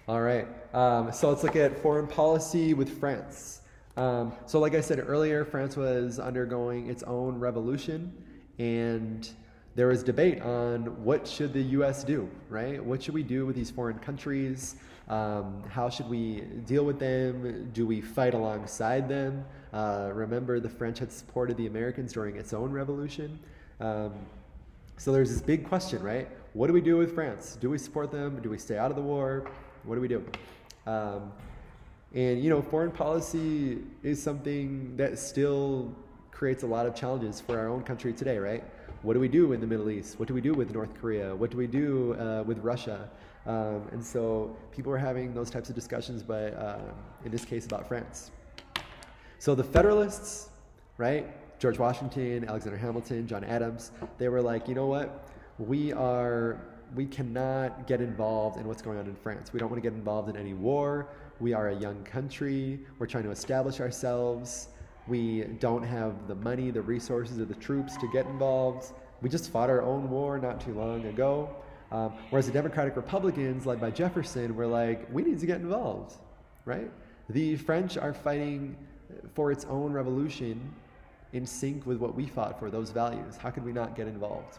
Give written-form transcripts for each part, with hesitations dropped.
All right. So let's look at foreign policy with France. So like I said earlier, France was undergoing its own revolution, and there was debate on what should the U.S. do, right? What should we do with these foreign countries? How should we deal with them? Do we fight alongside them? Remember, the French had supported the Americans during its own revolution. So there's this big question, right? What do we do with France? Do we support them? Do we stay out of the war? What do we do? And foreign policy is something that still creates a lot of challenges for our own country today, right? What do we do in the Middle East? What do we do with North Korea? What do we do with Russia? And so people are having those types of discussions, but in this case about France. So the Federalists, right? George Washington, Alexander Hamilton, John Adams, they were like, you know what? We cannot get involved in what's going on in France. We don't want to get involved in any war. We are a young country. We're trying to establish ourselves. We don't have the money, the resources, or the troops to get involved. We just fought our own war not too long ago. Whereas the Democratic Republicans, led by Jefferson, were like, we need to get involved, right? The French are fighting for its own revolution in sync with what we fought for, those values. How could we not get involved?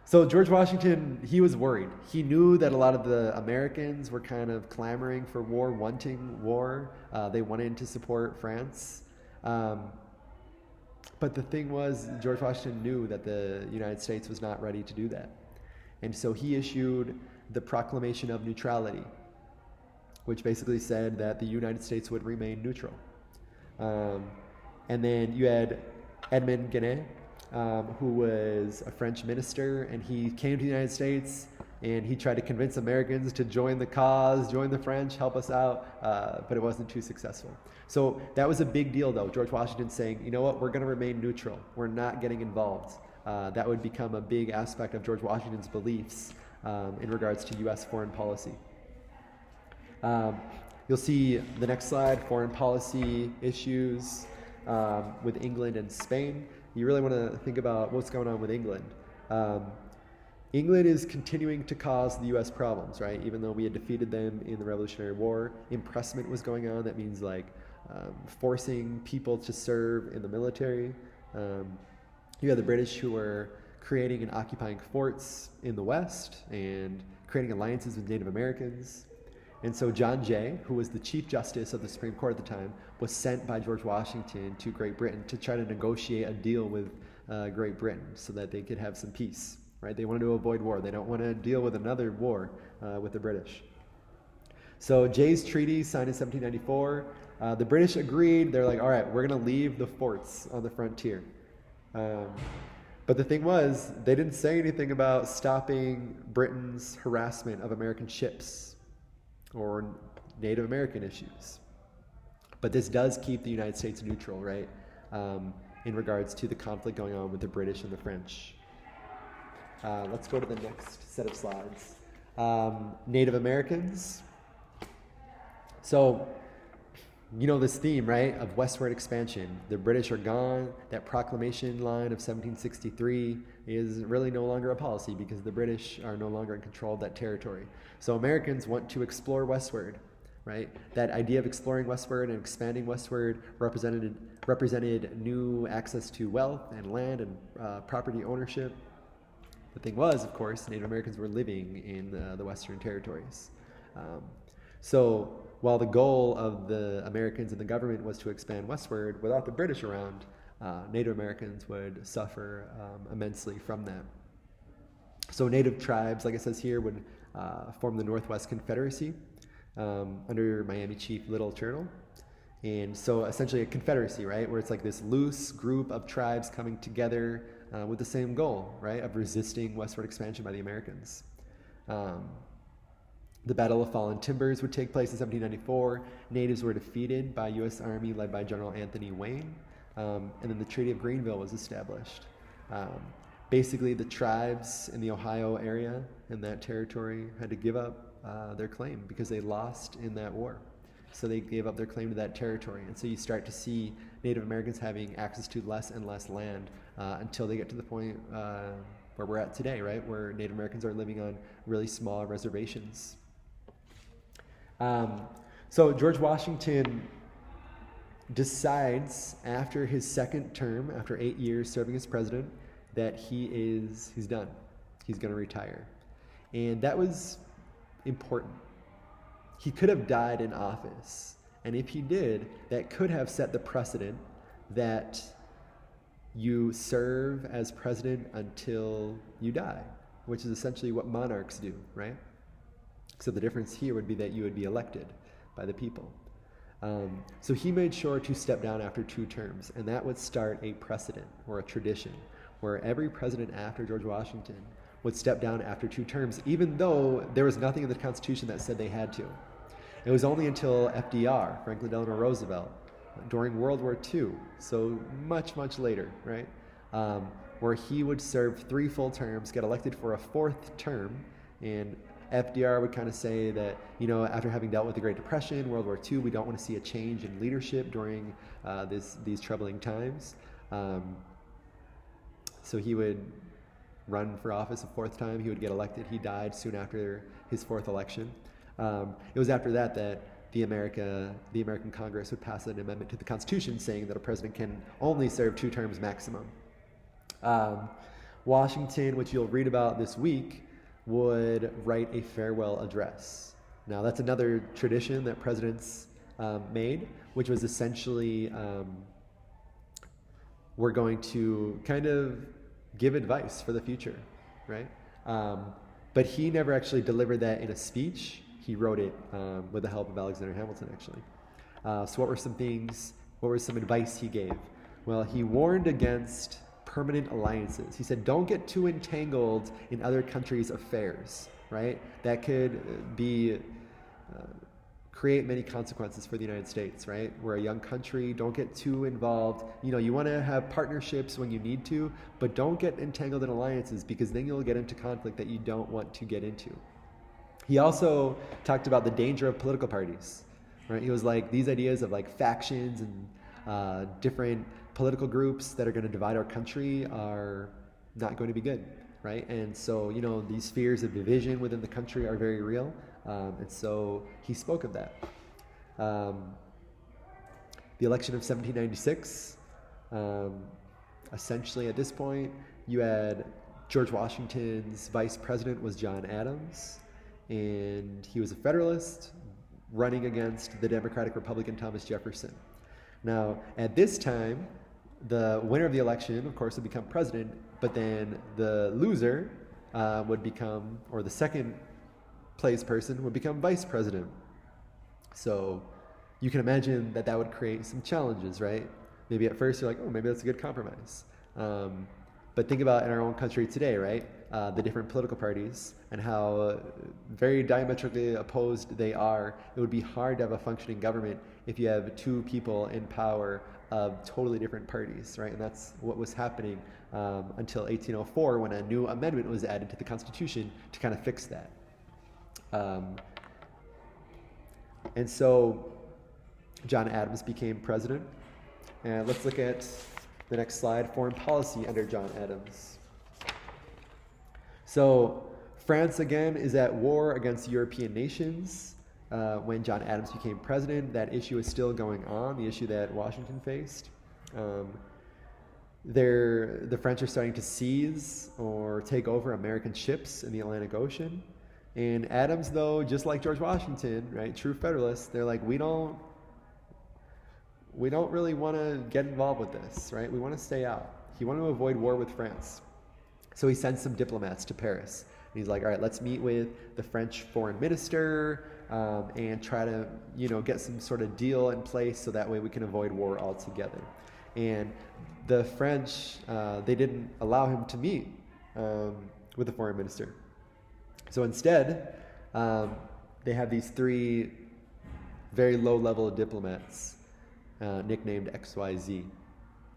So George Washington, he was worried. He knew that a lot of the Americans were kind of clamoring for war, wanting war. They wanted to support France. But the thing was, George Washington knew that the United States was not ready to do that. And so he issued the Proclamation of Neutrality, which basically said that the United States would remain neutral. And then you had Edmond Genet, who was a French minister, and he came to the United States and he tried to convince Americans to join the cause, join the French, help us out, but it wasn't too successful. So that was a big deal, though. George Washington saying, you know what, we're going to remain neutral. We're not getting involved. That would become a big aspect of George Washington's beliefs in regards to U.S. foreign policy. You'll see the next slide, foreign policy issues with England and Spain. You really want to think about what's going on with England. England is continuing to cause the U.S. problems, right? Even though we had defeated them in the Revolutionary War, impressment was going on. That means like forcing people to serve in the military. You had the British who were creating and occupying forts in the West and creating alliances with Native Americans. And so John Jay, who was the Chief Justice of the Supreme Court at the time, was sent by George Washington to Great Britain to try to negotiate a deal with Great Britain so that they could have some peace, right? They wanted to avoid war. They don't want to deal with another war with the British. So Jay's treaty, signed in 1794, the British agreed. They're like, all right, we're going to leave the forts on the frontier. But the thing was, they didn't say anything about stopping Britain's harassment of American ships or Native American issues. But this does keep the United States neutral, right? In regards to the conflict going on with the British and the French. Let's go to the next set of slides. Native Americans. So, you know this theme, right, of westward expansion. The British are gone. That proclamation line of 1763 is really no longer a policy because the British are no longer in control of that territory. So Americans want to explore westward, right? That idea of exploring westward and expanding westward represented new access to wealth and land and property ownership. The thing was, of course, Native Americans were living in the Western territories. So while the goal of the Americans and the government was to expand westward, without the British around, Native Americans would suffer immensely from that. So Native tribes, like it says here, would form the Northwest Confederacy under Miami Chief Little Turtle. And so essentially a confederacy, right, where it's like this loose group of tribes coming together with the same goal, right, of resisting westward expansion by the Americans. The Battle of Fallen Timbers would take place in 1794. Natives were defeated by U.S. Army led by General Anthony Wayne. And then the Treaty of Greenville was established. Basically, the tribes in the Ohio area and that territory had to give up their claim because they lost in that war. So they gave up their claim to that territory. And so you start to see Native Americans having access to less and less land until they get to the point where we're at today, right? Where Native Americans are living on really small reservations. So George Washington decides after his second term, after 8 years serving as president, that he's done. He's going to retire. And that was important. He could have died in office. And if he did, that could have set the precedent that you serve as president until you die, which is essentially what monarchs do, right? So the difference here would be that you would be elected by the people. So he made sure to step down after 2 terms, and that would start a precedent or a tradition where every president after George Washington would step down after 2 terms, even though there was nothing in the Constitution that said they had to. It was only until FDR, Franklin Delano Roosevelt, during World War II, so much, much later, right, where he would serve 3 full terms, get elected for a 4th term, and FDR would kind of say that, after having dealt with the Great Depression, World War II, we don't want to see a change in leadership during these troubling times. So he would run for office a 4th time. He would get elected. He died soon after his 4th election. It was after that the American Congress would pass an amendment to the Constitution saying that a president can only serve 2 terms maximum. Washington, which you'll read about this week, would write a farewell address. Now, that's another tradition that presidents made, which was essentially we're going to kind of give advice for the future, right? But he never actually delivered that in a speech. He wrote it with the help of Alexander Hamilton, actually. So what were some advice he gave? Well, he warned against permanent alliances. He said, don't get too entangled in other countries' affairs, right? That could create many consequences for the United States, right? We're a young country. Don't get too involved. You want to have partnerships when you need to, but don't get entangled in alliances because then you'll get into conflict that you don't want to get into. He also talked about the danger of political parties, right? He was like, these ideas of like factions and different political groups that are going to divide our country are not going to be good, right? And so, these fears of division within the country are very real. And so he spoke of that. The election of 1796, essentially at this point, you had George Washington's vice president was John Adams, and he was a Federalist running against the Democratic Republican Thomas Jefferson. Now, at this time, the winner of the election, of course, would become president, but then the loser would become, or the second place person would become vice president. So you can imagine that would create some challenges, right? Maybe at first you're like, oh, maybe that's a good compromise. But think about in our own country today, right? The different political parties and how very diametrically opposed they are. It would be hard to have a functioning government if you have 2 people in power of totally different parties, right? And that's what was happening until 1804 when a new amendment was added to the Constitution to kind of fix that. And so John Adams became president. And let's look at the next slide, foreign policy under John Adams. So France, again, is at war against European nations. When John Adams became president, that issue is still going on, the issue that Washington faced. The French are starting to seize or take over American ships in the Atlantic Ocean. And Adams, though, just like George Washington, right, true Federalists, they're like, we don't really want to get involved with this, right? We want to stay out. He wanted to avoid war with France. So he sends some diplomats to Paris. And he's like, all right, let's meet with the French foreign minister and try to, get some sort of deal in place so that way we can avoid war altogether. And the French, they didn't allow him to meet with the foreign minister. So instead, they have these 3 very low-level diplomats nicknamed XYZ.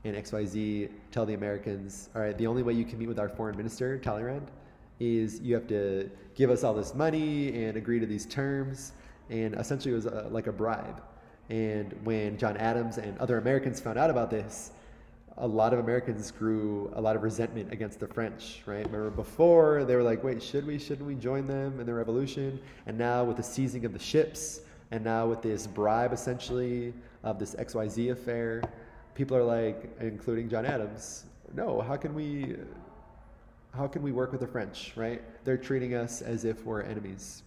And XYZ tell the Americans, all right, the only way you can meet with our foreign minister, Talleyrand, is you have to give us all this money and agree to these terms. And essentially it was like a bribe. And when John Adams and other Americans found out about this, a lot of Americans grew a lot of resentment against the French, right? Remember before they were like, wait, shouldn't we join them in the revolution? And now with the seizing of the ships, And now with this bribe essentially of this XYZ affair, people are like, including John Adams, no, how can we work with the French, right? They're treating us as if we're enemies.